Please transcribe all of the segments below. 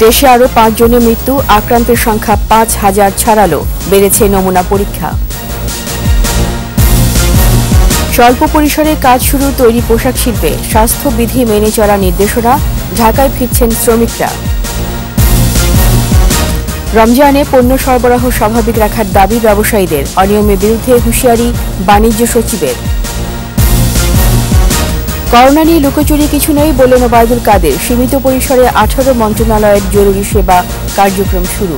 দেশে আরও 5 জনের মৃত্যু, আক্রান্তের সংখ্যা 5,000 ছাড়ালো, বেড়েছে নমুনা পরীক্ষা। স্বল্প পরিসরে কাজ শুরু তৈরি পোশাক শিল্পে, স্বাস্থ্যবিধি মেনে চলা নির্দেশনা, ঢাকায় ফিরছেন শ্রমিকরা। রমজানে পণ্য সরবরাহ স্বাভাবিক রাখার দাবি ব্যবসায়ীদের, অনিয়মের বিরুদ্ধে হুঁশিয়ারি বাণিজ্য সচিবের। করোনা নিয়ে লুকোচুরি কিছু নেই বললেন ওবায়দুল কাদের, সীমিত পরিসরে 18 মন্ত্রণালয়ের জরুরি সেবা কার্যক্রম শুরু।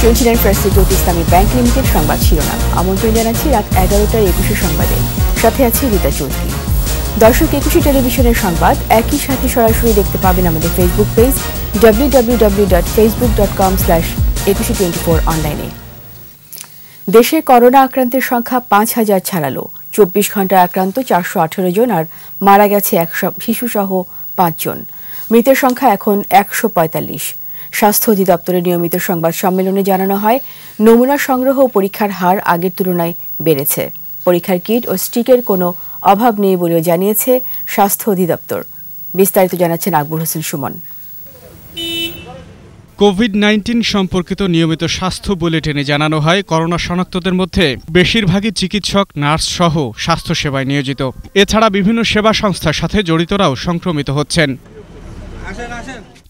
শুনছিলেন ফার্স্ট সিকিউরিটি ইসলামী ব্যাংক লিমিটেড সংবাদ শিরোনাম। আমন্ত্রণ জানাচ্ছি রাত 11টার 21 সংবাদে। সাথে আছে রীতা চৌধুরী। দর্শক, 21 টেলিভিশনের সংবাদ একই সাথে সরাসরি দেখতে পাবেন আমাদের ফেসবুক পেজ www.facebook.com/2124 অনলাইনে। দেশে করোনা আক্রান্তের সংখ্যা 5,000 ছাড়ালো। 24 ঘন্টায় আক্রান্ত 418 জন আর মারা গেছে শিশুসহ 5 জন। মৃতের সংখ্যা এখন 145। স্বাস্থ্য অধিদপ্তরের নিয়মিত সংবাদ সম্মেলনে জানানো হয়, নমুনা সংগ্রহ ও পরীক্ষার হার আগের তুলনায় বেড়েছে। পরীক্ষার কিট ও স্টিকের কোনো অভাব নেই বলেও জানিয়েছে স্বাস্থ্য অধিদপ্তর। বিস্তারিত জানাচ্ছেন আকবর হোসেন সুমন। কোভিড-19 সম্পর্কিত নিয়মিত স্বাস্থ্য বুলেটিনে জানানো হয়, করোনা শনাক্তদের মধ্যে বেশিরভাগই চিকিৎসক, নার্স সহ স্বাস্থ্যসেবায় নিয়োজিত। এছাড়া বিভিন্ন সেবা সংস্থার সাথে জড়িতরাও সংক্রমিত হচ্ছেন।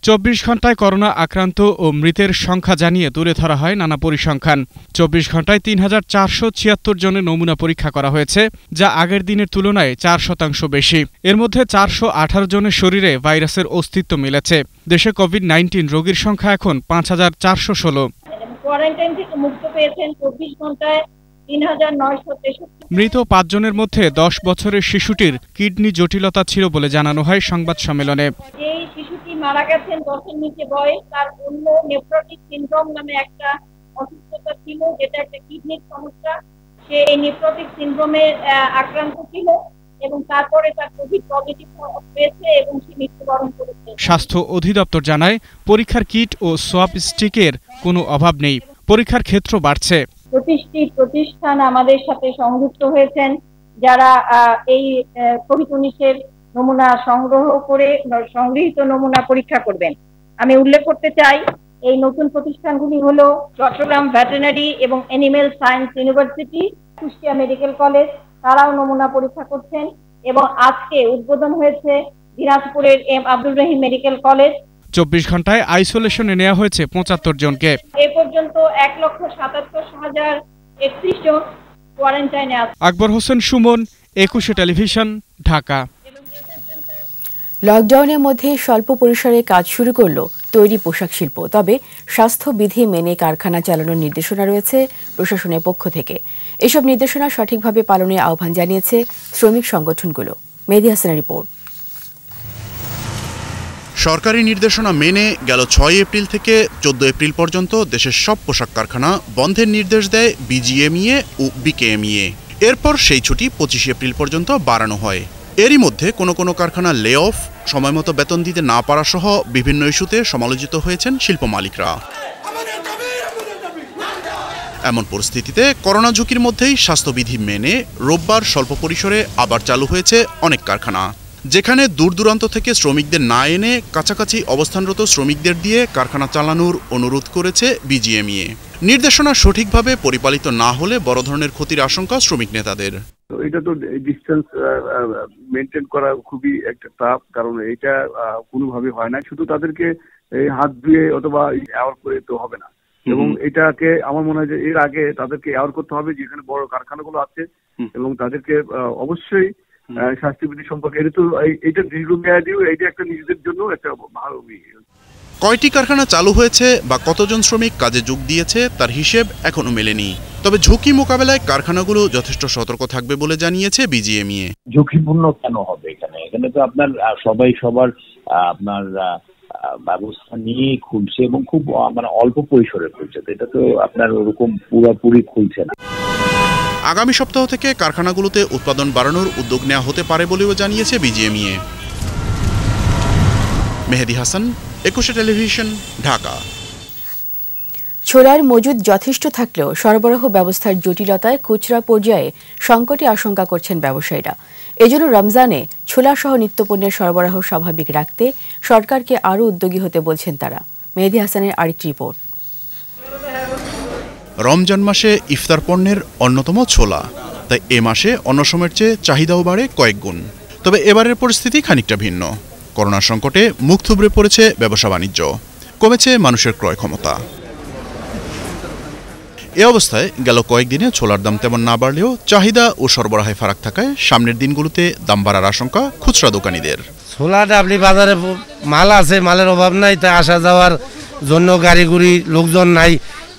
24 ঘন্টায় করোনা আক্রান্ত ও মৃতের সংখ্যা জানিয়ে তুলে ধরা হয় নানা পরিসংখ্যান। 24 ঘন্টায় 3,476 জনের নমুনা পরীক্ষা করা হয়েছে, যা আগের দিনের তুলনায় 4% বেশি। এর মধ্যে 418 জনের শরীরে ভাইরাসের অস্তিত্ব মিলেছে। দেশে কোভিড-19 রোগীর সংখ্যা এখন 5,416। কোয়ারেন্টাইন থেকে মুক্ত পেয়েছেন 24 ঘন্টায় 3,963। মৃত 5 জনের মধ্যে 10 বছরের শিশুটির কিডনি জটিলতা ছিল বলে জানানো হয় সংবাদ সম্মেলনে। এই শিশুটি মারা গেছেন 10-এর নিচে বয়স, তার অন্য নেফ্রোটিক সিনড্রোম নামে একটা অসুস্থতা ছিল, যেটা একটা কিডনির সমস্যা। সে এই নেফ্রোটিক সিনড্রোমে আক্রান্ত ছিল এবং তারপরে তার কোভিড পজিটিভ হয়েছে এবং সে মৃত্যুবরণ করেছে। স্বাস্থ্য অধিদপ্তর জানায়, পরীক্ষার কিট ও সোয়াব স্টিকের কোনো অভাব নেই। পরীক্ষার ক্ষেত্র বাড়ছে। প্রতিষ্ঠান আমাদের সাথে সংযুক্ত হয়েছেন, যারা এই কোভিড-19 নমুনা সংগৃহীত নমুনা পরীক্ষা করবেন। আমি উল্লেখ করতে চাই, এই নতুন প্রতিষ্ঠানগুলি হলো চট্টগ্রাম ভেটেরিনারি এবং animal science university, Kushtia medical college, তারাও নমুনা পরীক্ষা করছেন। এবং আজকে উদ্বোধন হয়েছে দিনাজপুরের M Abdur Rahim medical college. 24 ঘন্টায় আইসোলেশনে নেওয়া হয়েছে 75 জনকে। এ পর্যন্ত 1,77,031 জন কোয়ারেন্টাইনে আছে। আকবর হোসেন সুমন, 21 টেলিভিশন, ঢাকা। লকডাউনের মধ্যে স্বল্প পরিসরে কাজ শুরু করল তৈরি পোশাক শিল্প। তবে স্বাস্থ্যবিধি মেনে কারখানা চালানোর নির্দেশনা রয়েছে প্রশাসনের পক্ষ থেকে। এসব নির্দেশনা সঠিকভাবে পালনের আহ্বান জানিয়েছে শ্রমিক সংগঠনগুলো। মেহেদী হাসানের রিপোর্ট। সরকারি নির্দেশনা মেনে গেল 6 এপ্রিল থেকে 14 এপ্রিল পর্যন্ত দেশের সব পোশাক কারখানা বন্ধের নির্দেশ দেয় বিজিএমইএ ও বিকেএমইএ। এরপর সেই ছুটি 25 এপ্রিল পর্যন্ত বাড়ানো হয়। এরই মধ্যে কোনো কারখানা লে অফ, সময়মতো বেতন দিতে না পারা সহ বিভিন্ন ইস্যুতে সমালোচিত হয়েছেন শিল্প মালিকরা। এমন পরিস্থিতিতে করোনা ঝুঁকির মধ্যেই স্বাস্থ্যবিধি মেনে রোববার স্বল্প পরিসরে আবার চালু হয়েছে অনেক কারখানা, যেখানে দূর দূরান্ত থেকে শ্রমিকদের না এনে কাছাকাছি অবস্থানরত শ্রমিকদের দিয়ে কারখানা চালানোর অনুরোধ করেছে বিজিএমইএ। নির্দেশনা সঠিকভাবে পরিপালিত না হলে বড় ধরনের ক্ষতির আশঙ্কা শ্রমিক নেতাদের। এটা তো ডিস্টেন্স মেনটেন করা খুবই একটা টাফ, কারণ এটা কোনোভাবে হয় না। শুধু তাদেরকে হাত ধুয়ে অথবা অ্যাওয়ার করে তো হবে না, এবং এটাকে আমার মনে হয় যে এর আগে তাদেরকে অ্যাওয়ার করতে হবে যেখানে বড় কারখানাগুলো আছে, এবং তাদেরকে অবশ্যই স্বাস্থ্যবিধি সম্পর্কে এটা দীর্ঘমেয়াদীও, এটা একটা নিজেদের জন্য একটা ভালো। কয়টি কারখানা চালু হয়েছে বা কতজন শ্রমিক কাজে যোগ দিয়েছে তার হিসেব এখনো মেলেনি। তবে ঝুঁকি মোকাবেলায় কারখানাগুলো যথেষ্ট সতর্ক থাকবে বলে জানিয়েছে বিজিএমইএ। ঝুঁকিপূর্ণ কেন হবে? এখানে তো আপনার সবাই সবার আপনার ব্যবস্থা নিয়ে খুলছে এবং খুব মানে অল্প পরিসরে খুলছে, এটা তো আপনার ওরকম পুরোপুরি খুলছে না। আগামী সপ্তাহ থেকে কারখানাগুলোতে উৎপাদন বাড়ানোর উদ্যোগ নেওয়া হতে পারে বলেও জানিয়েছে বিজিএমইএ। মেহেদী হাসান, 21 টেলিভিশন, ঢাকা। ছোলার মজুদ যথেষ্ট থাকলেও সরবরাহ ব্যবস্থার জটিলতায় খুচরা পর্যায়ে সংকটে আশঙ্কা করছেন ব্যবসায়ীরা। এজন্য রমজানে ছোলাসহ নিত্যপণ্যের সরবরাহ স্বাভাবিক রাখতে সরকারকে আরও উদ্যোগী হতে বলছেন তারা। মেহেদী হাসানের আরেকটি রিপোর্ট। রমজান মাসে ইফতার পণ্যের অন্যতম ছোলা, তাই এ মাসে অন্য সময়ের চেয়ে চাহিদাও বাড়ে কয়েক গুণ। তবে এবারের পরিস্থিতি খানিকটা ভিন্ন। করোনা সংকটে মুখ থুবড়ে পড়েছে ব্যবসা বাণিজ্য, কমেছে মানুষের ক্রয় ক্ষমতা। এ অবস্থায় গেল কয়েকদিনে ছোলার দাম তেমন না বাড়লেও চাহিদা ও সরবরাহে ফারাক থাকায় সামনের দিনগুলোতে দাম বাড়ার আশঙ্কা খুচরা দোকানীদের। ছোলাটা আপনি বাজারে মাল আছে, মালের অভাব নাই, তাই আসা যাওয়ার জন্য গাড়ি গুড়ি লোকজন নাই,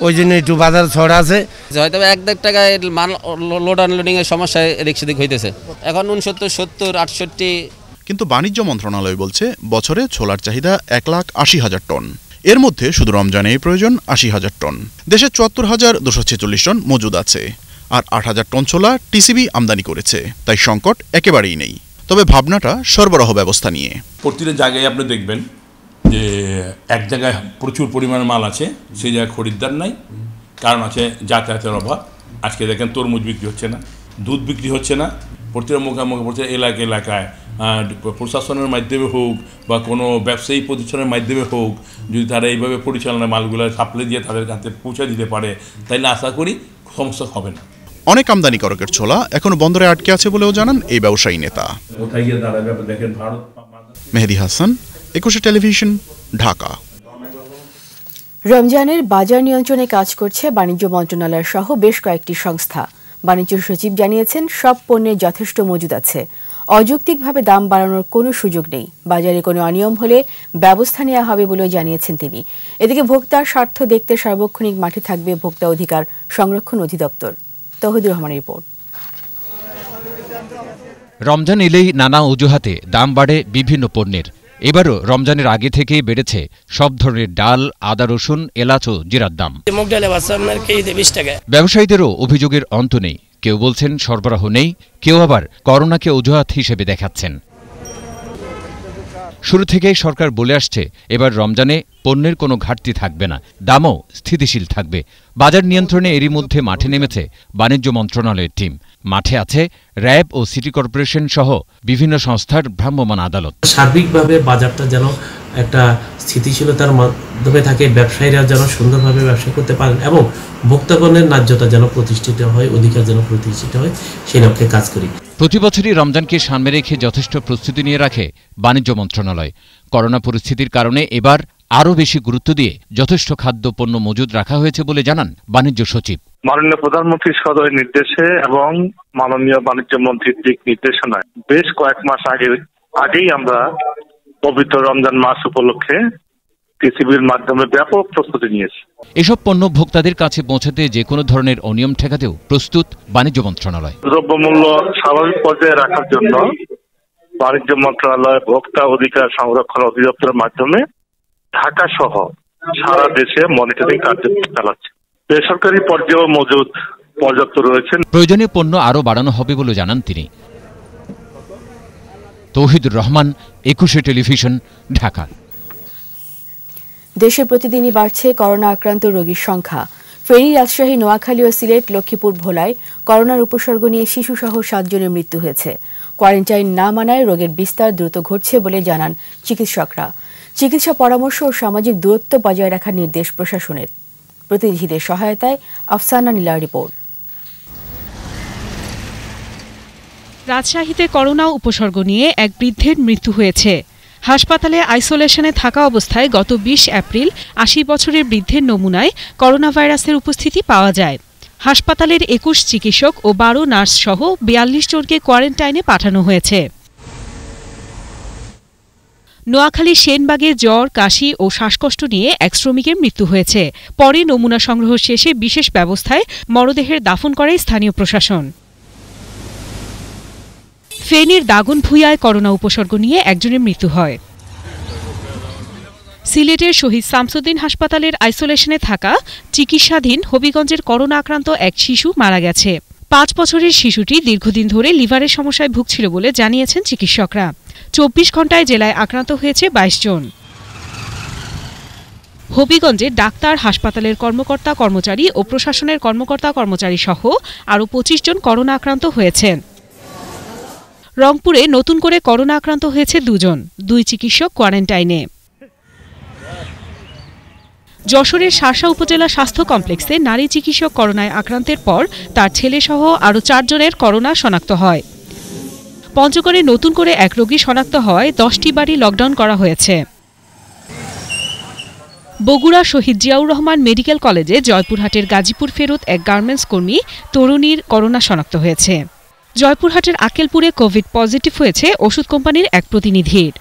ওই জন্য একটু বাজার ছড় আছে। হয়তো 1-1.5 টাকায় মাল লোড আনলোডিং এর সমস্যায় রিক্সাদিক হইতেছে। এখন 69, 70, 68। কিন্তু বাণিজ্য মন্ত্রণালয় বলছে বছরে ছোলার চাহিদা 1,80,000 টন। এর মধ্যে শুধু রমজানেই প্রয়োজন 80,000 টন। দেশে 74,246 টন মজুদ আছে, আর 8,000 টন ছোলা টিসিবি আমদানি করেছে। তাই সংকট একেবারেই নেই। তবে ভাবনাটা সরবরাহ ব্যবস্থা নিয়ে। প্রতিটা জায়গায় আপনি দেখবেন যে এক জায়গায় প্রচুর পরিমাণ মাল আছে, সেই জায়গায় খরিদ্দার নাই, কারণ আছে যাতায়াতের অভাব। আজকে দেখেন তরমুজ বিক্রি হচ্ছে না, দুধ বিক্রি হচ্ছে না। প্রতিটা মুখোমুখি প্রতিটা এলাকায় প্রশাসনের মাধ্যমে হোক বা কোনো ব্যবসায়ী প্রতিষ্ঠানের মাধ্যমে হোক, যদি তারা এইভাবে পরিচালনা মালগুলো সাপ্লাই দিয়ে তাদের কাছে পৌঁছে দিতে পারে, তাইলে আশা করি সমস্যা হবে না। অনেক আমদানিকারকের ছোলা এখনো বন্দরে আটকে আছে বলেও জানান এই ব্যবসায়ী নেতা। মেহেদী হাসান, 21 টেলিভিশন, ঢাকা। রমজানের বাজার নিয়ন্ত্রণে কাজ করছে বাণিজ্য মন্ত্রণালয় সহ বেশ কয়েকটি সংস্থা। বাণিজ্য সচিব জানিয়েছেন সব পণ্যের যথেষ্ট মজুদ আছে, অযৌক্তিকভাবে দাম বাড়ানোর কোনো সুযোগ নেই। বাজারে কোনো অনিয়ম হলে ব্যবস্থা নেওয়া হবে বলেও জানিয়েছেন তিনি। এদিকে ভোক্তার স্বার্থ দেখতে সার্বক্ষণিক মাঠে থাকবে ভোক্তা অধিকার সংরক্ষণ অধিদপ্তর। তৌহিদুর রহমানের রিপোর্ট। রমজান এলেই নানা অজুহাতে দাম বাড়ে বিভিন্ন পণ্যের। এবারও রমজানের আগে থেকেই বেড়েছে সব ধরনের ডাল, আদা, রসুন, এলাচ ও জিরার দাম। ব্যবসায়ীদেরও অভিযোগের অন্ত নেই। কেউ বলছেন সরবরাহ নেই, কেউ আবার করোনাকে অজুহাত হিসেবে দেখাচ্ছেন। শুরু থেকেই সরকার বলে আসছে এবার রমজানে পণ্যের কোনো ঘাটতি থাকবে না, দামও স্থিতিশীল থাকবে। বাজার নিয়ন্ত্রণে এরই মধ্যে মাঠে নেমেছে বাণিজ্য মন্ত্রণালয়ের টিম। মাঠে আছে র্যাব ও সিটি কর্পোরেশন সহ বিভিন্ন সংস্থার ভ্রাম্যমাণ আদালত। সার্বিকভাবে বাজারটা যেন একটা স্থিতিশীলতার মাধ্যমে থাকে, ব্যবসায়ীরা যেন সুন্দরভাবে ব্যবসা করতে পারেন এবং ভোক্তাগণের ন্যায্যতা যেন প্রতিষ্ঠিত হয়, অধিকার যেন প্রতিষ্ঠিত হয়, সেই লক্ষ্যে কাজ করি। প্রতি বছরই রমজানকে সামনে রেখে যথেষ্ট প্রস্তুতি নিয়ে রাখে বাণিজ্য মন্ত্রণালয়। করোনা পরিস্থিতির কারণে এবার আরও বেশি গুরুত্ব দিয়ে যথেষ্ট খাদ্যপণ্য মজুদ রাখা হয়েছে বলে জানান বাণিজ্য সচিব। মাননীয় প্রধানমন্ত্রীর সদয় নির্দেশে এবং মাননীয় বাণিজ্য মন্ত্রীর দিক নির্দেশনায় বেশ কয়েক মাস আগেই আমরা পবিত্র রমজান মাস উপলক্ষে টিসিবির মাধ্যমে ব্যাপক প্রস্তুতি নিয়েছি। এসব পণ্য ভোক্তাদের কাছে পৌঁছাতে যে কোনো ধরনের অনিয়ম ঠেকাতেও প্রস্তুত বাণিজ্য মন্ত্রণালয়। দ্রব্যমূল্য স্বাভাবিক পর্যায়ে রাখার জন্য বাণিজ্য মন্ত্রণালয় ভোক্তা অধিকার সংরক্ষণ অধিদপ্তরের মাধ্যমে ঢাকা সহ সারা দেশে মনিটরিং কার্যক্রম চালাচ্ছে। বেসরকারি পর্যায়েও মজুদ পর্যাপ্ত রয়েছে। প্রয়োজনীয় পণ্য আরও বাড়ানো হবে বলে জানান তিনি। তৌহিদুর রহমান, 21 টেলিভিশন, ঢাকা। দেশে প্রতিদিনই বাড়ছে করোনা আক্রান্ত রোগীর সংখ্যা। ফেনী, রাজশাহী, নোয়াখালী ও সিলেট, লক্ষ্মীপুর, ভোলায় করোনার উপসর্গ নিয়ে শিশুসহ 7 জনের মৃত্যু হয়েছে। কোয়ারেন্টাইন না মানায় রোগের বিস্তার দ্রুত ঘটছে বলে জানান চিকিৎসকরা। চিকিৎসা পরামর্শ ও সামাজিক দূরত্ব বজায় রাখার নির্দেশ প্রশাসনের। প্রতিনিধিদের সহায়তায় আফসানা নীলার রিপোর্ট। রাজশাহীতে করোনা উপসর্গ নিয়ে এক বৃদ্ধের মৃত্যু হয়েছে। হাসপাতালে আইসোলেশনে থাকা অবস্থায় গত 20 এপ্রিল 80 বছরের বৃদ্ধের নমুনায় করোনা ভাইরাসের উপস্থিতি পাওয়া যায়। হাসপাতালের 21 চিকিৎসক ও 12 নার্স সহ 42 জনকে কোয়ারেন্টাইনে পাঠানো হয়েছে। নোয়াখালীর সেনবাগে জ্বর, কাশি ও শ্বাসকষ্ট নিয়ে এক শ্রমিকের মৃত্যু হয়েছে। পরে নমুনা সংগ্রহ শেষে বিশেষ ব্যবস্থায় মরদেহের দাফন করে স্থানীয় প্রশাসন। ফেনীর দাগনভূঞায় করোনা উপসর্গ নিয়ে একজনের মৃত্যু হয়। সিলেটের শহীদ শামসুদ্দিন হাসপাতালের আইসোলেশনে থাকা চিকিৎসাধীন হবিগঞ্জের করোনা আক্রান্ত এক শিশু মারা গেছে। 5 বছরের শিশুটি দীর্ঘদিন ধরে লিভারের সমস্যায় ভুগছিল বলে জানিয়েছেন চিকিৎসকরা। 24 ঘণ্টায় জেলায় আক্রান্ত হয়েছে 22 জন। হবিগঞ্জে ডাক্তার, হাসপাতালের কর্মকর্তা কর্মচারী ও প্রশাসনের কর্মকর্তা কর্মচারী সহ আরও ২৫ জন করোনা আক্রান্ত হয়েছেন। রংপুরে নতুন করে করোনা আক্রান্ত হয়েছে ২ জন, ২ চিকিৎসক কোয়ারেন্টাইনে। যশোরের শার্শা উপজেলা স্বাস্থ্য কমপ্লেক্সে নারী চিকিৎসক করোনায় আক্রান্তের পর তার ছেলেসহ আরও ৪ জনের করোনা শনাক্ত হয়। পঞ্চগড়ে নতুন করে এক রোগী শনাক্ত হওয়ায় ১০টি বাড়ি লকডাউন করা হয়েছে। বগুড়া শহীদ জিয়াউর রহমান মেডিকেল কলেজে জয়পুরহাটের গাজীপুর ফেরত এক গার্মেন্টস কর্মী তরুণীর করোনা শনাক্ত হয়েছে। জয়পুরহাটের আকেলপুরে কোভিড পজিটিভ হয়েছে ওষুধ কোম্পানির এক প্রতিনিধির।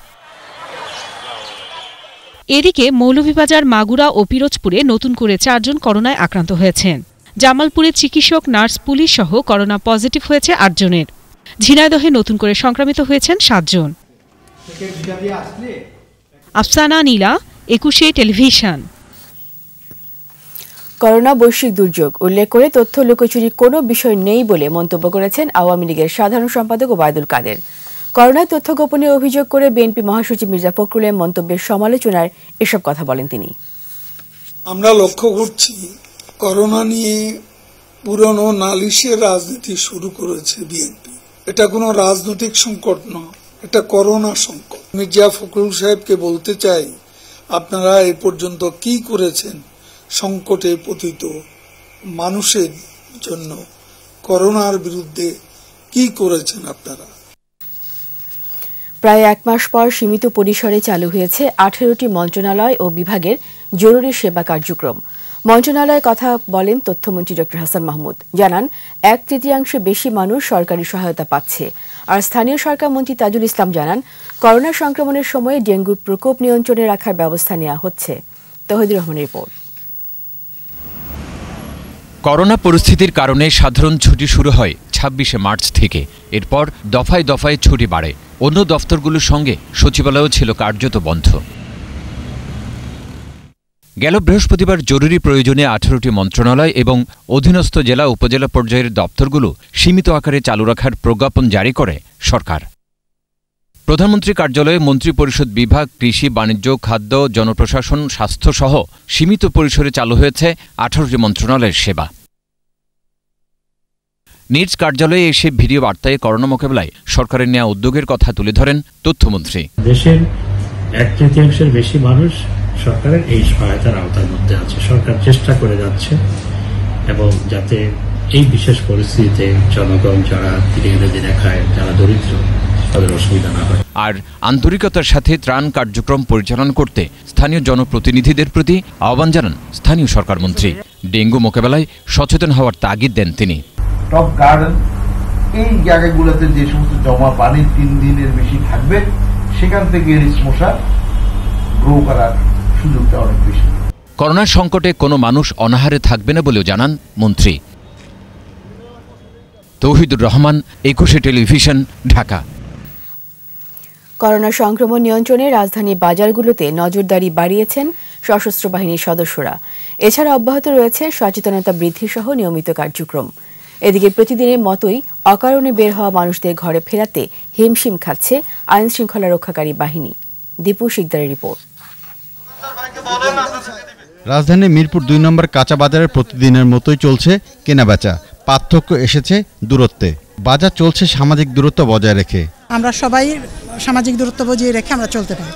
এদিকে মৌলভীবাজার, মাগুরা ও পিরোজপুরে নতুন করে ৪ জন করোনায় আক্রান্ত হয়েছেন। জামালপুরে চিকিৎসক, নার্স, পুলিশ সহ করোনা পজিটিভ হয়েছে ৮ জনের। ঝিনাইদহে নতুন করে সংক্রমিত হয়েছেন ৭ জন। আফসানা নীলা, ২১ টেলিভিশন। করোনা বৈশ্বিক দুর্যোগ উল্লেখ করে তথ্য লুকোচুরি কোনো বিষয় নেই বলে মন্তব্য করেছেন আওয়ামী লীগের সাধারণ সম্পাদক ওবায়দুল কাদের। করোনায় তথ্য গোপনে অভিযোগ করে বিএনপি মহাসচিব মির্জা ফখরুলের মন্তব্যের সমালোচনায় এসব কথা বলেন তিনি। আমরা লক্ষ্য করছি করোনা নিয়ে পুরনো নালিশের রাজনীতি শুরু করেছে বিএনপি। এটা কোনো রাজনৈতিক সংকট নয়, এটা করোনা সংকট। মির্জা ফখরুল সাহেবকে বলতে চাই, আপনারা এ পর্যন্ত কি করেছেন সংকটে পতিত মানুষের জন্য? করোনার বিরুদ্ধে কি করেছেন আপনারা? প্রায় ১ মাস পর সীমিত পরিসরে চালু হয়েছে ১৮টি মন্ত্রণালয় ও বিভাগের জরুরি সেবা কার্যক্রম। মন্ত্রণালয়ের কথা বলেন তথ্যমন্ত্রী ড. হাসান মাহমুদ। জানান ১/৩ বেশি মানুষ সরকারি সহায়তা পাচ্ছে। আর স্থানীয় সরকার মন্ত্রী তাজুল ইসলাম জানান করোনা সংক্রমণের সময় ডেঙ্গুর প্রকোপ নিয়ন্ত্রণে রাখার ব্যবস্থা নেওয়া হচ্ছে। তৌহিদুর রহমানের রিপোর্ট। করোনা পরিস্থিতির কারণে সাধারণ ছুটি শুরু হয় ২৬শে মার্চ থেকে। এরপর দফায় দফায় ছুটি বাড়ে। অন্য দফতরগুলোর সঙ্গে সচিবালয়ও ছিল কার্যত বন্ধ। গেল বৃহস্পতিবার জরুরি প্রয়োজনে ১৮টি মন্ত্রণালয় এবং অধীনস্থ জেলা উপজেলা পর্যায়ের দপ্তরগুলো সীমিত আকারে চালু রাখার প্রজ্ঞাপন জারি করে সরকার। প্রধানমন্ত্রী কার্যালয়ে মন্ত্রিপরিষদ বিভাগ, কৃষি, বাণিজ্য, খাদ্য, জনপ্রশাসন, স্বাস্থ্যসহ সীমিত পরিসরে চালু হয়েছে ১৮টি মন্ত্রণালয়ের সেবা। নিজ কার্যালয়ে এসে ভিডিও বার্তায় করোনা মোকাবিলায় সরকারের নেওয়া উদ্যোগের কথা তুলে ধরেন তথ্যমন্ত্রী। দেশের ১/৩ বেশি মানুষ সরকারের এই সহায়তার আওতার মধ্যে আছে। সরকার চেষ্টা করে যাচ্ছে এবং যাতে এই বিশেষ পরিস্থিতিতে জনগণ যারা দিনে দেখায়, যারা দরিদ্র, তাদের অসুবিধা না হয়। আর আন্তরিকতার সাথে ত্রাণ কার্যক্রম পরিচালনা করতে স্থানীয় জনপ্রতিনিধিদের প্রতি আহ্বান জানান স্থানীয় সরকার মন্ত্রী। ডেঙ্গু মোকাবেলায় সচেতন হওয়ার তাগিদ দেন তিনি। টপ গার্ডেন এই জায়গাগুলোতে যে সমস্ত জমা পানি ৩ দিনের বেশি থাকবে, সেখান থেকে রিস্ক মশা গ্রো করার সুযোগটা অনেক বেশি। করোনার সংকটে কোনো মানুষ অনাহারে থাকবে না বলেও জানান মন্ত্রী। তৌহিদুর রহমান, ২১ টেলিভিশন, ঢাকা। করোনা সংক্রমণ নিয়ন্ত্রণে রাজধানীর বাজারগুলোতে নজরদারি বাড়িয়েছেন সশস্ত্র বাহিনীর সদস্যরা। এছাড়া অব্যাহত রয়েছে সচেতনতা বৃদ্ধি সহ নিয়মিত কার্যক্রম। এদিকে প্রতিদিনের মতোই অকারণে বের হওয়া মানুষদের ঘরে ফেরাতে হিমশিম খাচ্ছে আইন শৃঙ্খলা রক্ষাকারী বাহিনী। দীপু শিকদারের রিপোর্ট। রাজধানীর মিরপুর ২ নম্বর কাঁচা বাজারের প্রতিদিনের মতোই চলছে কেনাবেচা। পার্থক্য এসেছে দূরত্বে। বাজার চলছে সামাজিক দূরত্ব বজায় রেখে। আমরা সবাই সামাজিক দূরত্ব বজায় রেখে আমরা চলতে পারি।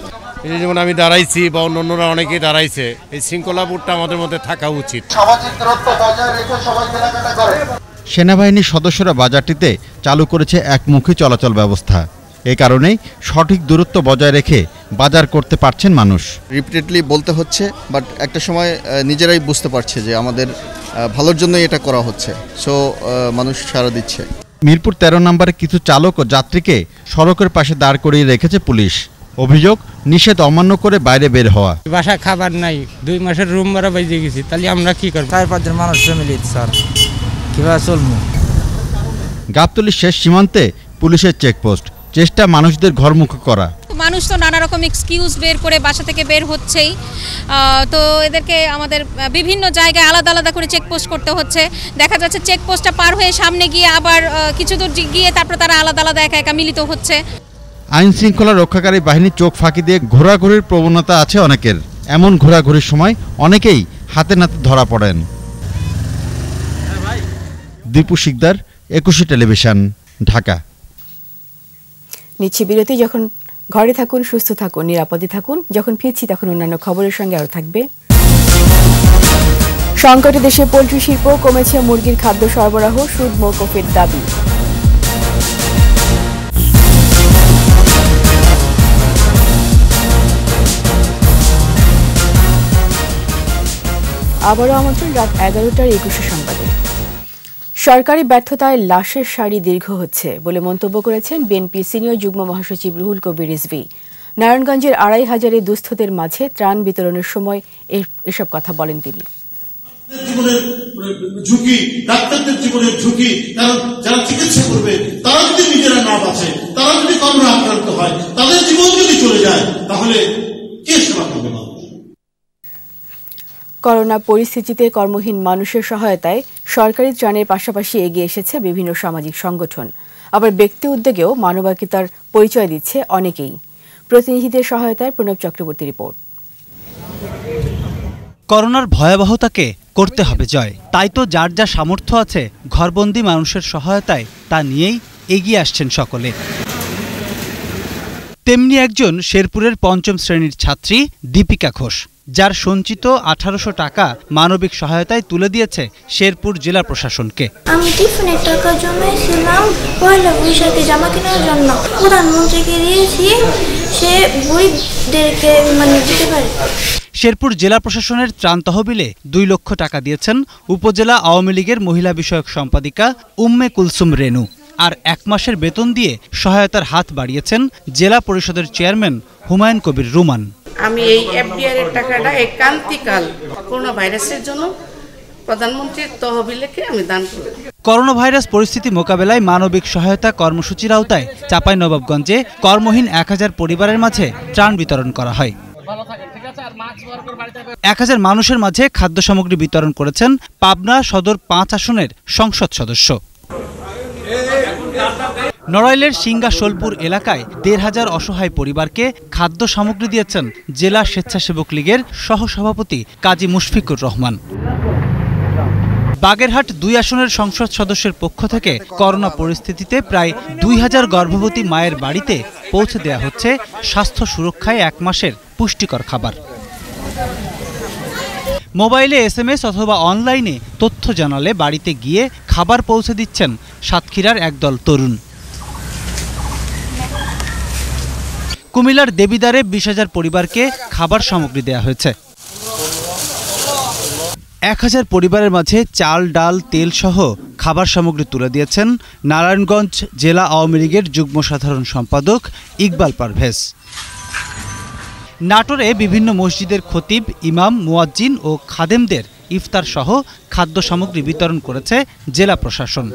এই যেমন আমি দাঁড়াইছি বা অন্যরা অনেকেই দাঁড়াইছে, এই শৃঙ্খলাবোধটা আমাদের মধ্যে থাকা উচিত। সামাজিক দূরত্ব বজায় রেখে সবাই কেনাকাটা করে। সেনাবাহিনীর সদস্যরা বাজারটিতে চালু করেছে একমুখী চলাচল ব্যবস্থা। এ কারণেই সঠিক দূরত্ব বজায় রেখে বাজার করতে পারছেন মানুষ। রিপিটেডলি বলতে হচ্ছে, বাট একটা সময় নিজেরাই বুঝতে পারছে যে আমাদের ভালোর জন্যই এটা করা হচ্ছে। সো মানুষ সাড়া দিচ্ছে। মিরপুর ১৩ নম্বরে কিছু চালক ও যাত্রীকে সড়কের পাশে দাঁড় করিয়ে রেখেছে পুলিশ। অভিযোগ, নিষেধ অমান্য করে বাইরে বের হওয়া। বাসা খাবার নাই, 2 মাসের রুম ভাড়া বাইরে গেছি, তাহলে আমরা কি করব? 4-5 জন মানুষ ফ্যামিলি স্যার, কিভাবে চলবো? গাবতলী শেষ সীমান্তে পুলিশের চেকপোস্ট, চেষ্টা মানুষদের ঘরমুখী করা। মানুষ তো নানা রকম এক্সকিউজ বের করে বাসা থেকে বের হচ্ছেই, তো এদেরকে আমাদের বিভিন্ন জায়গায় আলাদা আলাদা করে চেকপোস্ট করতে হচ্ছে। দেখা যাচ্ছে চেকপোস্টটা পার হয়ে সামনে গিয়ে আবার কিছু দূর গিয়ে তারপর তারা আলাদা আলাদা একা একা মিলিত হচ্ছে। আইন শৃঙ্খলা রক্ষাকারী বাহিনীর চোখ ফাঁকি দিয়ে ঘোরাঘুরির প্রবণতা আছে অনেকের। এমন ঘোরাঘুরির সময় অনেকেই হাতে নাতে ধরা পড়েন। দীপু শিকদার, একুশে টেলিভিশন, ঢাকা। নিচ্ছি বিরতি। যখন ঘরে থাকুন, সুস্থ থাকুন, নিরাপদে থাকুন। যখন ফিরছি তখন অন্যান্য খবরের সঙ্গে আরও থাকবে। সংকটে দেশে পোল্ট্রি শিল্প, কমেছে মুরগির খাদ্য সরবরাহ, সুদ মওকুফের দাবি। আবারও আমন্ত্রণ রাত 11টার 21 সংবাদে। সরকারি ব্যর্থতায় লাশের সারি দীর্ঘ হচ্ছে বলে মন্তব্য করেছেন বিএনপি সিনিয়র যুগ্ম মহাসচিব রুহুল কবির রিজভী। নারায়ণগঞ্জের 2,500 দুস্থদের মাঝে ত্রাণ বিতরণের সময় এসব কথা বলেন তিনি। জীবনের ঝুঁকি, ডাক্তারদের জীবনের ঝুঁকি, কারণ যারা চিকিৎসা করবে তারা যদি নিজেরা না বাঁচে, তারা যদি করোনা আক্রান্ত হয়, তাদের জীবন যদি চলে যায়, তাহলে কে সেবা করবে? করোনা পরিস্থিতিতে কর্মহীন মানুষের সহায়তায় সরকারি ত্রাণের পাশাপাশি এগিয়ে এসেছে বিভিন্ন সামাজিক সংগঠন। আবার ব্যক্তি উদ্যোগেও মানবিকতার পরিচয় দিচ্ছে অনেকেই। প্রতিনিধিদের সহায়তায় প্রণব চক্রবর্তী রিপোর্ট। করোনার ভয়াবহতাকে করতে হবে জয়, তাই তো যার যা সামর্থ্য আছে ঘরবন্দি মানুষের সহায়তায় তা নিয়েই এগিয়ে আসছেন সকলে। তেমনি একজন শেরপুরের 5ম শ্রেণীর ছাত্রী দীপিকা ঘোষ, যার সঞ্চিত 1800 টাকা মানবিক সহায়তায় তুলে দিয়েছে শেরপুর জেলা প্রশাসনকে। আমি টিফিনের টাকা জমাইছিলাম পয়লা বৈশাখে জামা কেনার জন্য, প্রধানমন্ত্রীকে দিয়েছি, সে গরিবদেরকে দিতে পারে। শেরপুর জেলা প্রশাসনের ত্রাণ তহবিলে 2 লক্ষ টাকা দিয়েছেন উপজেলা আওয়ামী লীগের মহিলা বিষয়ক সম্পাদিকা উম্মে কুলসুম রেনু। আর 1 মাসের বেতন দিয়ে সহায়তার হাত বাড়িয়েছেন জেলা পরিষদের চেয়ারম্যান হুমায়ুন কবির রুমান। আমি এই এফডিআর এর টাকাটা একান্তিকাল করোনা ভাইরাসের জন্য প্রধানমন্ত্রীর তহবিলকে আমি দান করি। করোনা ভাইরাস পরিস্থিতি মোকাবেলায় মানবিক সহায়তা কর্মসূচির আওতায় চাঁপাইনবাবগঞ্জে কর্মহীন 1000 পরিবারের মাঝে ত্রাণ বিতরণ করা হয়। 1000 মানুষের মাঝে খাদ্য সামগ্রী বিতরণ করেছেন পাবনা সদর 5 আসনের সংসদ সদস্য। নড়াইলের সিঙ্গা শোলপুর এলাকায় 1500 অসহায় পরিবারকে খাদ্য সামগ্রী দিয়েছেন জেলা স্বেচ্ছাসেবক লীগের সহসভাপতি কাজী মুশফিকুর রহমান। বাগেরহাট 2 আসনের সংসদ সদস্যের পক্ষ থেকে করোনা পরিস্থিতিতে প্রায় 2000 গর্ভবতী মায়ের বাড়িতে পৌঁছে দেয়া হচ্ছে স্বাস্থ্য সুরক্ষায় 1 মাসের পুষ্টিকর খাবার। মোবাইলে SMS অথবা অনলাইনে তথ্য জানালে বাড়িতে গিয়ে খাবার পৌঁছে দিচ্ছেন সাতক্ষীরার একদল তরুণ। কুমিল্লার দেবিদারে 20,000 পরিবারকে খাবার সামগ্রী দেয়া হয়েছে। 1000 পরিবারের মাঝে চাল, ডাল, তেল সহ খাবার সামগ্রী তুলে দিয়েছেন নারায়ণগঞ্জ জেলা আওয়ামী লীগের যুগ্ম সাধারণ সম্পাদক ইকবাল পারভেজ। নাটোরে বিভিন্ন মসজিদের খতিব, ইমাম, মুয়াজ্জিন ও খাদেমদের ইফতার সহ খাদ্য সামগ্রী বিতরণ করেছে জেলা প্রশাসন।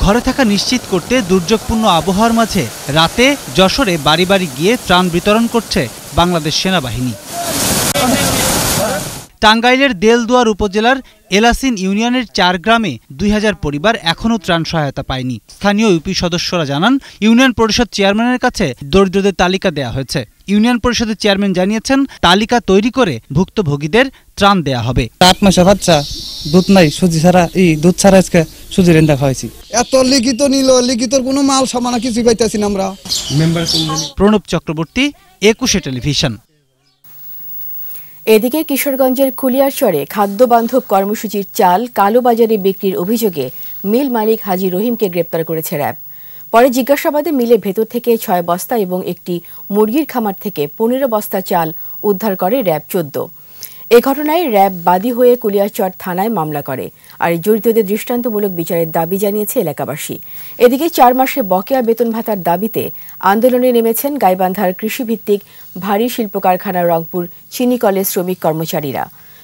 ঘরে থাকা নিশ্চিত করতে দুর্যোগপূর্ণ আবহাওয়ার মাঝে রাতে যশোরে বাড়ি বাড়ি গিয়ে ত্রাণ বিতরণ করছে বাংলাদেশ সেনাবাহিনী। টাঙ্গাইলের দেলদুয়ার উপজেলার এলাসিন ইউনিয়নের 4 গ্রামে 2000 পরিবার এখনও ত্রাণ সহায়তা পায়নি। স্থানীয় ইউপি সদস্যরা জানান, ইউনিয়ন পরিষদ চেয়ারম্যানের কাছে দরিদ্রদের তালিকা দেয়া হয়েছে। ইউনিয়ন পরিষদের চেয়ারম্যান জানিয়েছেন, তালিকা তৈরি করে ভুক্তভোগীদের ত্রাণ দেয়া হবে। 8 মাসের বাচ্চা, দুধ নাই, সুজি ছাড়া, দুধ ছাড়া আজকে সুজি রেন্দা খাওয়াইছি। এত লিখিত নিল, লিখিতর কোনো মাল সামানা কিছু পাইতেছি না আমরা। প্রণব চক্রবর্তী, একুশে টেলিভিশন। এদিকে কিশোরগঞ্জের কুলিয়ারচরে খাদ্য বান্ধব কর্মসূচির চাল কালোবাজারে বিক্রির অভিযোগে মিল মালিক হাজী রহিমকে গ্রেপ্তার করেছে র্যাব। পরে জিজ্ঞাসাবাদে মিলের ভেতর থেকে 6 বস্তা এবং একটি মুরগির খামার থেকে 15 বস্তা চাল উদ্ধার করে র্যাব 14। এ ঘটনায় র্যাব বাদী হয়ে কুলিয়ারচর থানায় মামলা করে, আর জড়িতদের দৃষ্টান্তমূলক বিচারের দাবি জানিয়েছে এলাকাবাসী। এদিকে 4 মাসে বকেয়া বেতন ভাতার দাবিতে আন্দোলনে নেমেছেন গাইবান্ধার কৃষিভিত্তিক ভারী শিল্প কারখানা রংপুর চিনি কলেজ শ্রমিক কর্মচারীরা।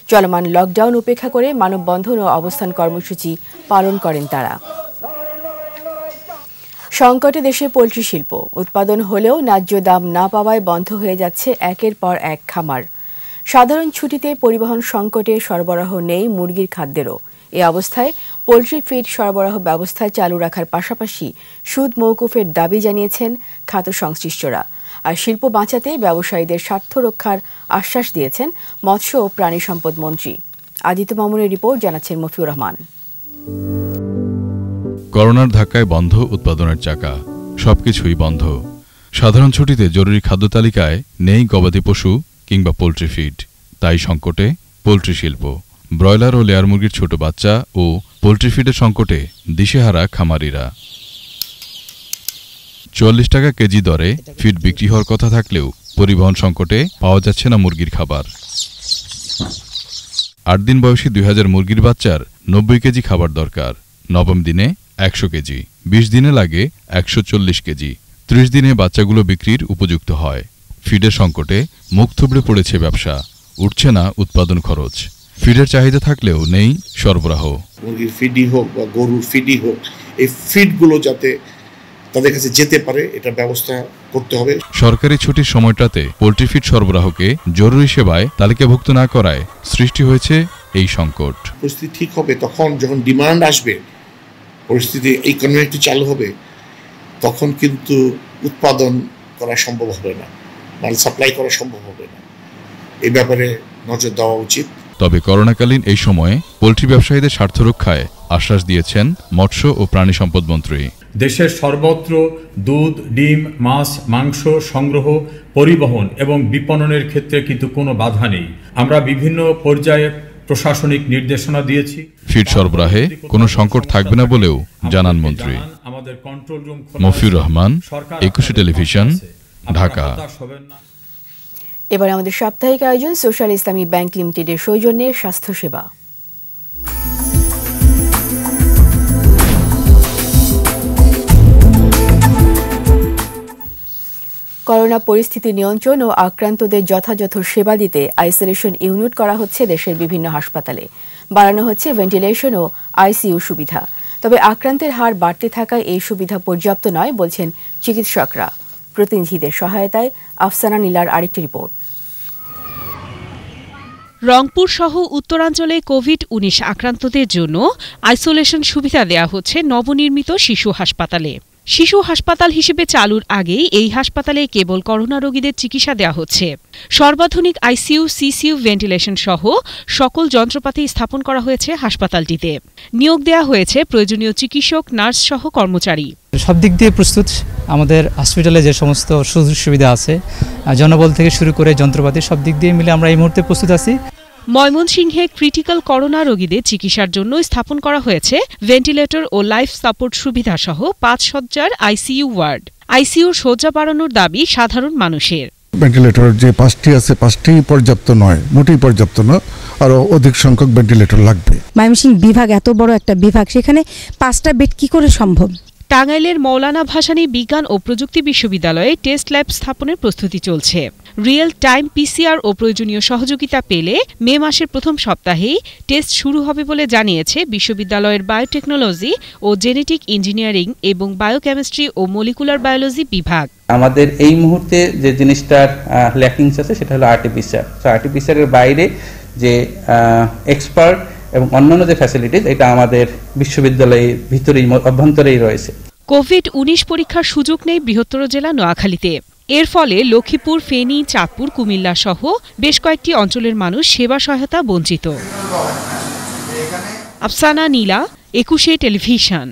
চলমান লকডাউন উপেক্ষা করে মানববন্ধন ও অবস্থান কর্মসূচি পালন করেন তারা। সংকটে দেশে পোল্ট্রি শিল্প, উৎপাদন হলেও ন্যায্য দাম না পাওয়ায় বন্ধ হয়ে যাচ্ছে একের পর এক খামার। সাধারণ ছুটিতে পরিবহন সংকটে সরবরাহ নেই মুরগির খাদ্যেরও। এ অবস্থায় পোল্ট্রি ফিড সরবরাহ ব্যবস্থা চালু রাখার পাশাপাশি সুদ মওকুফের দাবি জানিয়েছেন খাদ্য সংশ্লিষ্টরা। আর শিল্প বাঁচাতে ব্যবসায়ীদের স্বার্থ রক্ষার আশ্বাস দিয়েছেন মৎস্য ও প্রাণী সম্পদ মন্ত্রী। আদিত্য মামুনের রিপোর্ট, জানাচ্ছেন মফিউর রহমান। করোনার ধাক্কায় বন্ধ উৎপাদনের চাকা, সবকিছুই বন্ধ। সাধারণ ছুটিতে জরুরি খাদ্য তালিকায় নেই গবাদি পশু কিংবা পোল্ট্রি ফিড। তাই সংকটে পোল্ট্রি শিল্প। ব্রয়লার ও লেয়ার মুরগির ছোট বাচ্চা ও পোল্ট্রি ফিডের সংকটে দিশেহারা খামারিরা। ৪৪ টাকা কেজি দরে ফিড বিক্রি হওয়ার কথা থাকলেও পরিবহন সংকটে পাওয়া যাচ্ছে না মুরগির খাবার। ৮ দিন বয়সী ২০০০ মুরগির বাচ্চার ৯০ কেজি খাবার দরকার। নবম দিনে ১০০ কেজি, ২০ দিনে লাগে ১৪০ কেজি। ৩০ দিনে বাচ্চাগুলো বিক্রির উপযুক্ত হয়। ফিডের সংকটে মুখ থুবড়ে পড়েছে ব্যবসা, উঠছে না উৎপাদন খরচ। ফিডের চাহিদা থাকলেও নেই সরবরাহ। মুরগির ফিডই হোক বা গরুর ফিডই হোক, এই ফিডগুলো যাতে তাদের কাছে যেতে পারে এটা ব্যবস্থা করতে হবে। সরকারি ছুটির সময়টাতে পোল্ট্রি ফিড সরবরাহকে জরুরি সেবায় তালিকাভুক্ত না করায় সৃষ্টি হয়েছে এই সংকট। পরিস্থিতি ঠিক হবে তখন, যখন ডিমান্ড আসবে, পরিস্থিতি ইকোনমি একটু চালু হবে, তখন কিন্তু উৎপাদন করা সম্ভব হবে না, মাল সাপ্লাই করা সম্ভব হবে না। এই ব্যাপারে নজর দেওয়া উচিত। তবে করোনাকালীন এই সময়ে পোল্ট্রি ব্যবসায়ীদের স্বার্থ রক্ষায় আশ্বাস দিয়েছেন মৎস্য ও প্রাণী সম্পদ মন্ত্রী। দেশের সর্বত্র দুধ, ডিম, মাছ, মাংস সংগ্রহ, পরিবহন এবং বিপণনের ক্ষেত্রে কিন্তু কোনো বাধা নেই। আমরা বিভিন্ন পর্যায়ে প্রশাসনিক নির্দেশনা দিয়েছি। ফিড সরবরাহে কোনো সংকট থাকবে না বলেও জানান মন্ত্রী। মফিউর রহমান, একুশে টেলিভিশন, ঢাকা। এবার আমাদের সাপ্তাহিক আয়োজন সোশ্যাল ইসলামী ব্যাংক লিমিটেডের সৌজন্যে স্বাস্থ্যসেবা। করোনা পরিস্থিতি নিয়ন্ত্রণ ও আক্রান্তদের যথাযথ সেবা দিতে আইসোলেশন ইউনিট করা হচ্ছে দেশের বিভিন্ন হাসপাতালে। বাড়ানো হচ্ছে ভেন্টিলেশন ও আইসিইউ সুবিধা। তবে আক্রান্তের হার বাড়তে থাকায় এই সুবিধা পর্যাপ্ত নয় বলছেন চিকিৎসকরা। প্রতিনিধিদের সহায়তায় আফসানা নীলার আরেকটি রিপোর্ট। রংপুর সহ উত্তরাঞ্চলে কোভিড-১৯ আক্রান্তদের জন্য আইসোলেশন সুবিধা দেয়া হচ্ছে নবনির্মিত শিশু হাসপাতালে। শিশু হাসপাতাল হিসেবে চালুর আগেই এই হাসপাতালে কেবল করোনা রোগীদের চিকিৎসা দেওয়া হচ্ছে। সর্বাধুনিক আইসিইউ, সিসিইউ, ভেন্টিলেশন সহ সকল যন্ত্রপাতি স্থাপন করা হয়েছে হাসপাতালটিতে। নিয়োগ দেওয়া হয়েছে প্রয়োজনীয় চিকিৎসক, নার্স সহ কর্মচারী। সব দিক দিয়ে প্রস্তুত। আমাদের হসপিটালে যে সমস্ত সুযোগ সুবিধা আছে, জনবল থেকে শুরু করে যন্ত্রপাতি, সব দিক দিয়ে মিলে আমরা এই মুহূর্তে প্রস্তুত আছি। ময়মনসিংহে ক্রিটিক্যাল করোনা রোগীদের চিকিৎসার জন্য স্থাপন করা হয়েছে ভেন্টিলেটর ও লাইফ সাপোর্ট সুবিধা সহ ৫ শয্যার আইসিইউ ওয়ার্ড। আইসিইউর শয্যা বাড়ানোর দাবি সাধারণ মানুষের। ভেন্টিলেটর যে ৫টি আছে, ৫টি পর্যাপ্ত নয়, মোটেই পর্যাপ্ত নয়, আরো অধিক সংখ্যক ভেন্টিলেটর লাগবে। ময়মনসিংহ বিভাগ এত বড় একটা বিভাগ, সেখানে ৫টা বেড কি করে সম্ভব? টাঙ্গাইলের মৌলানা ভাসানী বিজ্ঞান ও প্রযুক্তি বিশ্ববিদ্যালয়ে টেস্ট ল্যাব স্থাপনের প্রস্তুতি চলছে। রিয়েল টাইম পিসিআর ও প্রয়োজনীয় সহযোগিতা পেলে মে মাসের প্রথম সপ্তাহেই টেস্ট শুরু হবে বলে জানিয়েছে বিশ্ববিদ্যালয়ের বায়োটেকনোলজি ও জেনেটিক ইঞ্জিনিয়ারিং এবং বায়োকেমিস্ট্রি ও মলিকুলার বায়োলজি বিভাগ। আমাদের এই মুহূর্তে যে জিনিসটার ল্যাকিংস আছে সেটা হলো আরটিপিসিআর। তো আরটিপিসিআর এর বাইরে যে এক্সপার্ট এবং অন্যান্য যে ফ্যাসিলিটিস, এটা আমাদের বিশ্ববিদ্যালয়ের ভিতরেই, অভ্যন্তরেই রয়েছে। কোভিড-১৯ পরীক্ষার সুযোগ নেই বৃহত্তর জেলা নোয়াখালীতে। এর ফলে লক্ষ্মীপুর, ফেনী, চাঁদপুর, কুমিল্লা সহ বেশ কয়েকটি অঞ্চলের মানুষ সেবা সহায়তা বঞ্চিত। আফসানা নীলা, একুশে টেলিভিশন।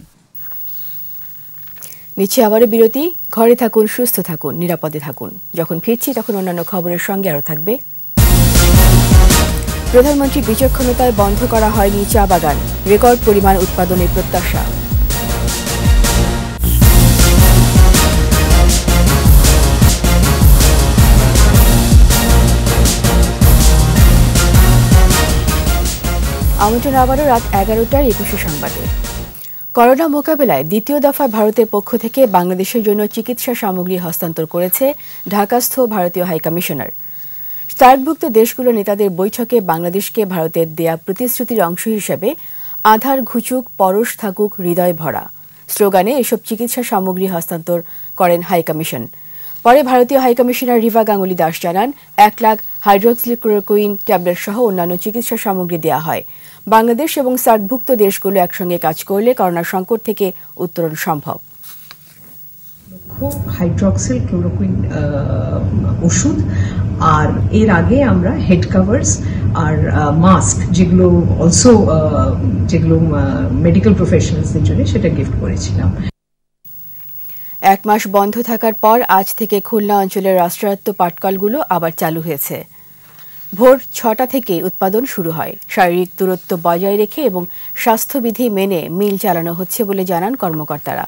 নিচ্ছে আবারও বিরতি। ঘরে থাকুন, সুস্থ থাকুন, নিরাপদে থাকুন। যখন ফিরছি তখন অন্যান্য খবরের সঙ্গে আরও থাকবে। প্রধানমন্ত্রী বিচক্ষণতায় বন্ধ করা হয়নি চা বাগান, রেকর্ড পরিমাণ উৎপাদনের প্রত্যাশা। আমন্ত্রণ আবারও রাত ১১টার একুশে সংবাদে। করোনা মোকাবেলায় দ্বিতীয় দফায় ভারতের পক্ষ থেকে বাংলাদেশের জন্য চিকিৎসা সামগ্রী হস্তান্তর করেছে ঢাকাস্থ ভারতীয় হাইকমিশনার। সার্কভুক্ত দেশগুলোর নেতাদের বৈঠকে বাংলাদেশকে ভারতের দেয়া প্রতিশ্রুতির অংশ হিসেবে আধার ঘুচুক, পরশ থাকুক, হৃদয় ভরা স্লোগানে এসব চিকিৎসা সামগ্রী হস্তান্তর করেন হাইকমিশন। পরে ভারতীয় হাইকমিশনার রিভা গাঙ্গুলি দাস জানান, ১ লাখ হাইড্রোক্সিক্লোরোকুইন ট্যাবলেট সহ অন্যান্য চিকিৎসা সামগ্রী দেওয়া হয়। বাংলাদেশ এবং সার্কভুক্ত দেশগুলো একসঙ্গে কাজ করলে করোনা সংকট থেকে উত্তরণ সম্ভব। হাইড্রক্সিল ক্লোরোকুইন ওষুধ, আর এর আগে আমরা হেড কাভার্স আর মাস্ক যেগুলো অলসো যেগুলো মেডিকেল প্রফেশনালসদের জন্য সেটা গিফট করেছিলাম। এক মাস বন্ধ থাকার পর আজ থেকে খুলনা অঞ্চলের রাষ্ট্রায়ত্ত পাটকলগুলো আবার চালু হয়েছে। ভোর ৬টা থেকে উৎপাদন শুরু হয়। শারীরিক দূরত্ব বজায় রেখে এবং স্বাস্থ্যবিধি মেনে মিল চালানো হচ্ছে বলে জানান কর্মকর্তারা।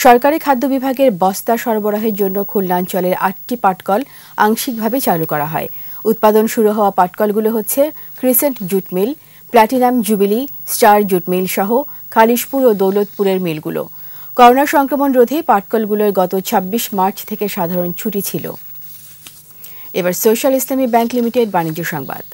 সরকারি খাদ্য বিভাগের বস্তা সরবরাহের জন্য খুলনা অঞ্চলের ৮টি পাটকল আংশিকভাবে চালু করা হয়। উৎপাদন শুরু হওয়া পাটকলগুলো হচ্ছে Crescent Jute Mill, Platinum Jubilee, Star Jute Mill সহ খালিশপুর ও দৌলতপুরের মিলগুলো। করোনা সংক্রমণ রোধে পাটকলগুলোর গত ২৬ মার্চ থেকে সাধারণ ছুটি ছিল। এবার সোশ্যাল ইসলামী ব্যাংক লিমিটেড বাণিজ্য সংবাদ।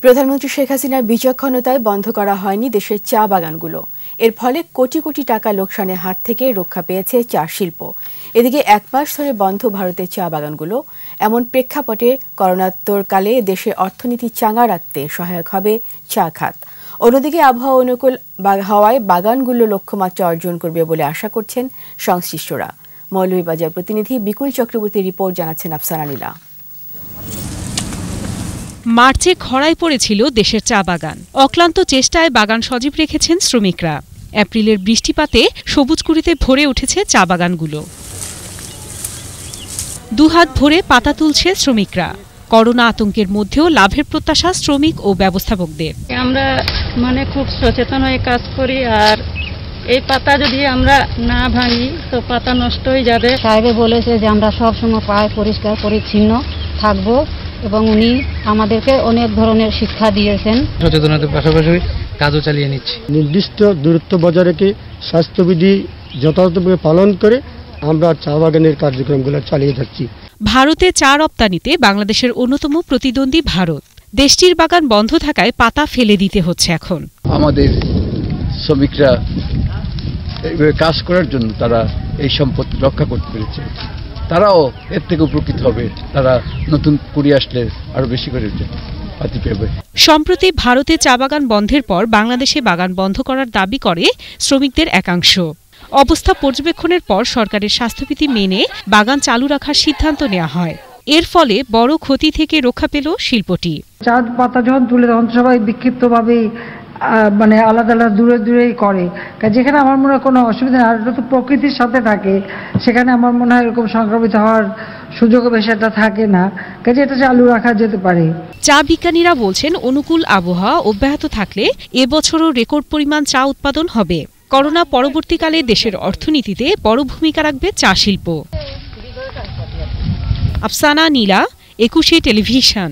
প্রধানমন্ত্রী শেখ হাসিনার বিচক্ষণতায় বন্ধ করা হয়নি দেশের চা বাগানগুলো। এর ফলে কোটি কোটি টাকা লোকসানের হাত থেকে রক্ষা পেয়েছে চা শিল্প। এদিকে এক মাস ধরে বন্ধ ভারতের চা বাগানগুলো। এমন প্রেক্ষাপটে করোনাত্তরকালে দেশের অর্থনীতি চাঙা রাখতে সহায়ক হবে চা খাত। অন্যদিকে আবহাওয়া অনুকূল হওয়ায় বাগানগুলো লক্ষ্যমাত্রা অর্জন করবে বলে আশা করছেন সংশ্লিষ্টরা। মৌলভীবাজার প্রতিনিধি বিকুল চক্রবর্তীর রিপোর্ট জানাচ্ছেন আফসানা নীলা। মার্চে খরায় পড়েছিল দেশের চা বাগান। অক্লান্ত চেষ্টায় বাগান সজীব রেখেছেন শ্রমিকরা। এপ্রিলের বৃষ্টিপাতে সবুজকুড়িতে ভরে উঠেছে চা বাগানগুলো। দুহাত ভরে পাতা তুলছে শ্রমিকরা। করোনা আতঙ্কের মধ্যেও লাভের প্রত্যাশা শ্রমিক ও ব্যবস্থাপকদের। আমরা খুব সচেতন হয়ে কাজ করি, আর এই পাতা যদি আমরা না ভাঙি তো পাতা নষ্ট হয়ে যাবে। সাহেবে বলেছে যে আমরা সবসময় পায় পরিষ্কার পরিচ্ছন্ন থাকবো, এবং উনি আমাদেরকে অনেক ধরনের শিক্ষা দিয়েছেন। সচেতনতার পাশাপাশি কাজও চালিয়ে নিচ্ছি। নির্দিষ্ট দূরত্ব বজায় রেখে স্বাস্থ্যবিধি যথাযথভাবে পালন করে আমরা চা বাগানের কার্যক্রমগুলো চালিয়ে যাচ্ছি। ভারতে চা রপ্তানিতে বাংলাদেশের অন্যতম প্রতিদ্বন্দ্বী ভারত। দেশটির বাগান বন্ধ থাকায় পাতা ফেলে দিতে হচ্ছে এখন। আমাদের শ্রমিকরা কাজ করার জন্য তারা এই সম্পদ রক্ষা করতে পেরেছে। তারাও এর থেকে উপকৃত হবে। তারা নতুন কুড়ি আসলে আরো বেশি করে পাতি পেবে। সম্প্রতি ভারতে চা বাগান বন্ধের পর বাংলাদেশে বাগান বন্ধ করার দাবি করে শ্রমিকদের একাংশ। অবস্থা পর্যবেক্ষণের পর সরকারের স্বাস্থ্যবিধি মেনে বাগান চালু রাখার সিদ্ধান্ত নেওয়া হয়। এর ফলে বড় ক্ষতি থেকে রক্ষা পেল শিল্পটি। চা পাতা যখন তুলে তখন সবাই বিক্ষিপ্তভাবে আলাদা আলাদা দূরে দূরেই করে, যেখানে আমার মনে হয় কোনো অসুবিধা নেই। আর এটা তো প্রকৃতির সাথে থাকে, সেখানে আমার মনে হয় এরকম সংক্রমিত হওয়ার সুযোগও বেশি একটা থাকে না, কাজে এটা চালু রাখা যেতে পারে। চা বিজ্ঞানীরা বলছেন অনুকূল আবহাওয়া অব্যাহত থাকলে এবছরও রেকর্ড পরিমাণ চা উৎপাদন হবে। করোনা পরবর্তীকালে দেশের অর্থনীতিতে বড় ভূমিকা রাখবে চা শিল্প। আফসানা নীলা, 21 টেলিভিশন।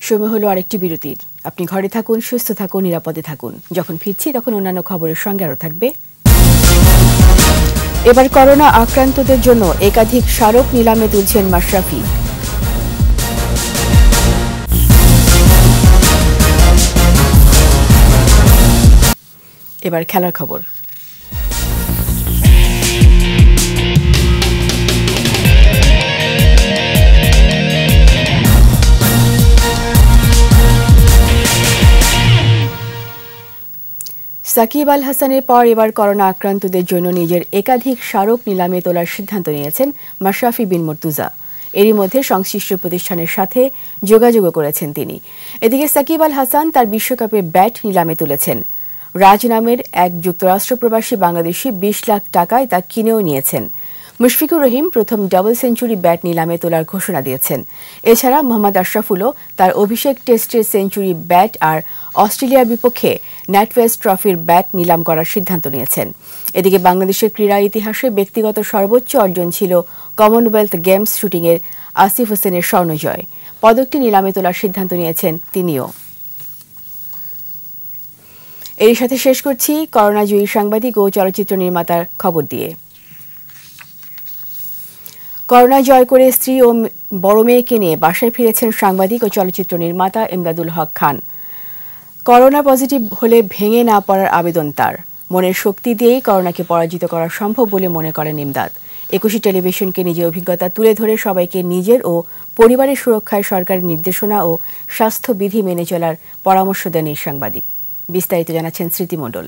সময় হলো আরেকটি বিরতির। আপনি ঘরে থাকুন, সুস্থ থাকুন, নিরাপদে থাকুন। যখন ফিরছি তখন অন্যান্য খবরের সঙ্গে আরও থাকবে। এবার করোনা আক্রান্তদের জন্য একাধিক স্মারক নিলামে তুলছেন মাশরাফি। এবার খেলার খবর। সাকিব আল হাসানের পর এবার করোনা আক্রান্তদের জন্য নিজের একাধিক স্মারক নিলামে তোলার সিদ্ধান্ত নিয়েছেন মাশরাফি বিন মুর্তুজা। এরই মধ্যে সংশ্লিষ্ট প্রতিষ্ঠানের সাথে যোগাযোগও করেছেন তিনি। এদিকে সাকিব আল হাসান তার বিশ্বকাপের ব্যাট নিলামে তুলেছেন। রাজ নামের এক যুক্তরাষ্ট্র প্রবাসী বাংলাদেশি 20 লাখ টাকায় তা কিনেও নিয়েছেন। মুশফিকুর রহিম প্রথম ডাবল সেঞ্চুরি ব্যাট নিলামে তোলার ঘোষণা দিয়েছেন। এছাড়া মোহাম্মদ আশরাফুলও তার অভিষেক টেস্টের সেঞ্চুরি ব্যাট আর অস্ট্রেলিয়ার বিপক্ষে ন্যাটওয়েস্ট ট্রফির ব্যাট নিলাম করার সিদ্ধান্ত নিয়েছেন। এদিকে বাংলাদেশের ক্রীড়া ইতিহাসে ব্যক্তিগত সর্বোচ্চ অর্জন ছিল কমনওয়েলথ গেমস শুটিংয়ের আসিফ হোসেনের স্বর্ণজয়। পদকটি নিলামে তোলার সিদ্ধান্ত নিয়েছেন তিনিও। এর সাথে শেষ করছি করোনাজয়ী সাংবাদিক ও চলচ্চিত্র নির্মাতার খবর দিয়ে। করোনা জয় করে স্ত্রী ও বড় মেয়েকে নিয়ে বাসায় ফিরেছেন সাংবাদিক ও চলচ্চিত্র নির্মাতা ইমদাদুল হক খান। করোনা পজিটিভ হলে ভেঙে না পড়ার আবেদন তার। মনের শক্তি দিয়েই করোনাকে পরাজিত করা সম্ভব বলে মনে করেন ইমদাদ। একুশে টেলিভিশনকে নিজের অভিজ্ঞতা তুলে ধরে সবাইকে নিজের ও পরিবারের সুরক্ষায় সরকারের নির্দেশনা ও স্বাস্থ্যবিধি মেনে চলার পরামর্শ দেন এই সাংবাদিক। বিস্তারিত জানাচ্ছেন স্মৃতি মণ্ডল।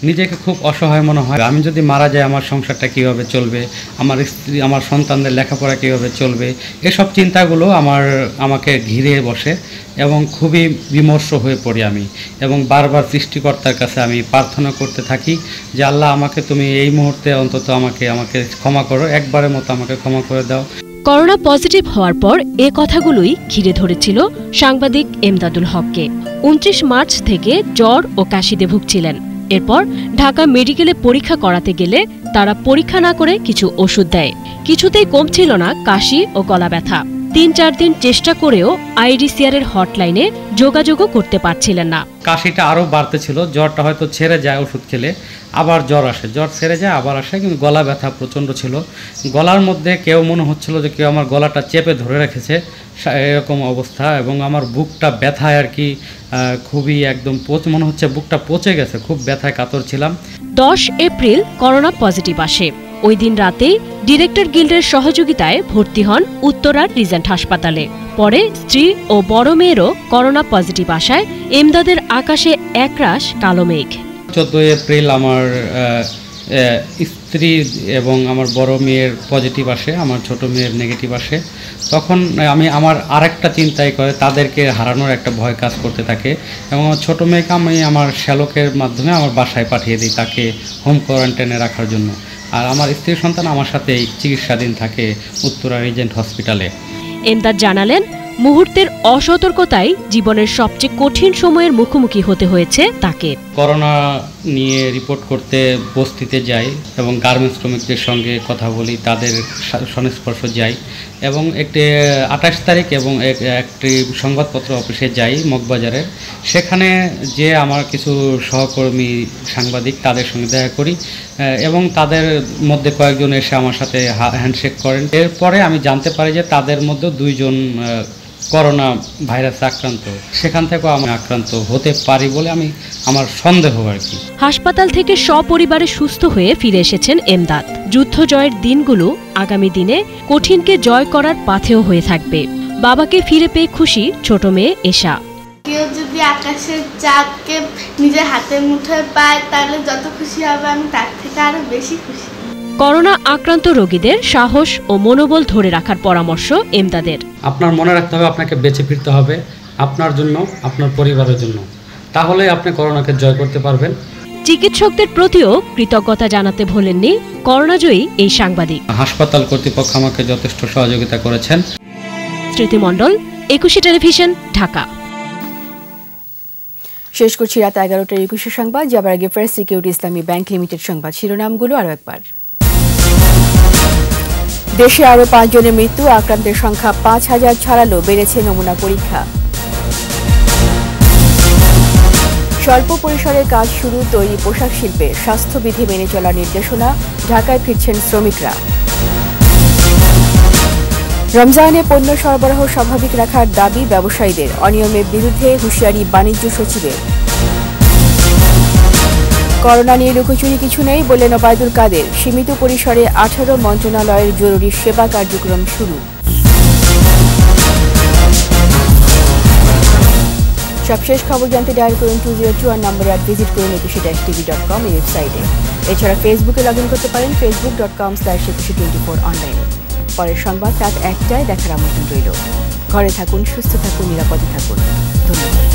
নিজেকে খুব অসহায় মনে হয়। আমি যদি মারা যাই আমার সংসারটা কিভাবে চলবে, আমার স্ত্রী আমার সন্তানদের লেখাপড়া কিভাবে চলবে, এসব চিন্তাগুলো আমাকে ঘিরে বসে এবং খুবই বিমর্ষ হয়ে পড়ি আমি। এবং বারবার সৃষ্টিকর্তার কাছে আমি প্রার্থনা করতে থাকি যে আল্লাহ আমাকে তুমি এই মুহূর্তে অন্তত আমাকে ক্ষমা করো, একবারের মতো আমাকে ক্ষমা করে দাও। করোনা পজিটিভ হওয়ার পর এ কথাগুলোই ঘিরে ধরেছিল সাংবাদিক এমদাদুল হককে। 29 মার্চ থেকে জ্বর ও কাশিতে ভুগছিলেন। এরপর ঢাকা মেডিকেলে পরীক্ষা করাতে গেলে তারা পরীক্ষা না করে কিছু ওষুধ দেয়। কিছুতেই কমছিল না কাশি ও গলা ব্যথা। 3-4 দিন চেষ্টা করেও আইডিসিআর এর হটলাইনে যোগাযোগও করতে পারছিলেন না। কাশিটা আরও বাড়তে ছিল, জ্বরটা হয়তো ছেড়ে যায় ওষুধ খেলে, আবার জ্বর আসে, জ্বর ছেড়ে যায় আবার আসে, কিন্তু গলা ব্যথা প্রচণ্ড ছিল। গলার মধ্যে কেউ মনে হচ্ছিল যে কেউ আমার গলাটা চেপে ধরে রেখেছে, এরকম অবস্থা। এবং আমার বুকটা ব্যথায় আর কি খুবই একদম মনে হচ্ছে বুকটা পচে গেছে, খুব ব্যথায় কাতর ছিলাম। 10 এপ্রিল করোনা পজিটিভ আসে। ওই দিন রাতেই ডিরেক্টর গিল্ডের সহযোগিতায় ভর্তি হন উত্তরার রিজেন্ট হাসপাতালে। পরে স্ত্রী ও বড় মেয়েরও করোনা পজিটিভ আসায় এমদাদের আকাশে একরাশ কালো মেঘ। 14 এপ্রিল আমার স্ত্রী এবং আমার বড় মেয়ের পজিটিভ আসে, আমার ছোট মেয়ের নেগেটিভ আসে। তখন আমার আরেকটা চিন্তাই করে, তাদেরকে হারানোর একটা ভয় কাজ করতে থাকে। এবং আমার ছোটো মেয়েকে আমি আমার শ্যালকের মাধ্যমে আমার বাসায় পাঠিয়ে দিই তাকে হোম কোয়ারেন্টাইনে রাখার জন্য। আর আমার স্ত্রী সন্তান আমার সাথেই চিকিৎসাধীন থাকে উত্তরা রিজেন্ট হসপিটালে। এমদাদ জানালেন, মুহূর্তের অসতর্কতাই জীবনের সবচেয়ে কঠিন সময়ের মুখোমুখি হতে হয়েছে তাকে। করোনা নিয়ে রিপোর্ট করতে বস্তিতে যাই এবং গার্মেন্টস শ্রমিকদের সঙ্গে কথা বলি, তাদের সংস্পর্শ যাই এবং একটি 28 তারিখ এবং একটি সংবাদপত্র অফিসে যাই মগবাজারের। সেখানে যে আমার কিছু সহকর্মী সাংবাদিক তাদের সঙ্গে দেখা করি এবং তাদের মধ্যে কয়েকজন এসে আমার সাথে হ্যান্ডশেক করেন। এরপরে আমি জানতে পারি যে তাদের মধ্যে 2 জন করোনা ভাইরাসে আক্রান্ত। সেখান থেকেও আমি আক্রান্ত হতে পারি বলে আমার সন্দেহ আর কি। হাসপাতাল থেকে সপরিবারে সুস্থ হয়ে ফিরে এসেছেন এমদাদ। যুদ্ধ জয়ের দিনগুলো আগামী দিনে কঠিনকে জয় করার পাথেয় হয়ে থাকবে। বাবাকে ফিরে পেয়ে খুশি ছোট মেয়ে এশা। কেউ যদি আকাশের চাঁদকে নিজের হাতের মুঠোয় পায় তাহলে যত খুশি হবে আমি তার থেকে আরো বেশি খুশি। করোনা আক্রান্ত রোগীদের সাহস ও মনোবল ধরে রাখার পরামর্শ এমদাদের। আপনার মনে রাখতে হবে আপনাকে বেঁচে ফিরতে হবে, আপনার জন্য, আপনার পরিবারের জন্য, তাহলে আপনি করোনাকে জয় করতে পারবেন। চিকিৎসকদের প্রতিও কৃতজ্ঞতা জানাতে ভোলেননি করোনাজয়ী এই সাংবাদিক। হাসপাতাল কর্তৃপক্ষ আমাকে যথেষ্ট সহযোগিতা করেছেন। স্মৃতি মণ্ডল, একুশে টেলিভিশন, ঢাকা। শেষ করছি রাত 11টার 21 সংবাদ। যাবার আগে ফার্স্ট সিকিউরিটি ইসলামী ব্যাংক লিমিটেড সংবাদ শিরোনামগুলো আরও একবার। দেশে আরও 5 জনের মৃত্যু, আক্রান্তের সংখ্যা 5000 ছাড়ালো, বেড়েছে নমুনা পরীক্ষা। স্বল্প পরিসরে কাজ শুরু, তৈরি পোশাক শিল্পে স্বাস্থ্যবিধি মেনে চলার নির্দেশনা, ঢাকায় ফিরছেন শ্রমিকরা। রমজানে পণ্য সরবরাহ স্বাভাবিক রাখার দাবি ব্যবসায়ীদের, অনিয়মের বিরুদ্ধে হুঁশিয়ারি বাণিজ্য সচিবের। করোনা নিয়ে লুকোচুরি কিছু নেই বললেন ওবায়দুল কাদের, সীমিত পরিসরে 18 মন্ত্রণালয়ের জরুরি সেবা কার্যক্রম শুরু। সবশেষ খবর জানতে ডায়াল করুন 202 নম্বরে, আর ভিজিট করুন ekushe-tv.com এই ওয়েবসাইটে। এছাড়া ফেসবুকে লগ ইন করতে পারেন facebook.com/ekushe24 অনলাইনে। পরের সংবাদ রাত 1টায় দেখার আমন্ত্রণ রইল। ঘরে থাকুন, সুস্থ থাকুন, নিরাপদে থাকুন। ধন্যবাদ।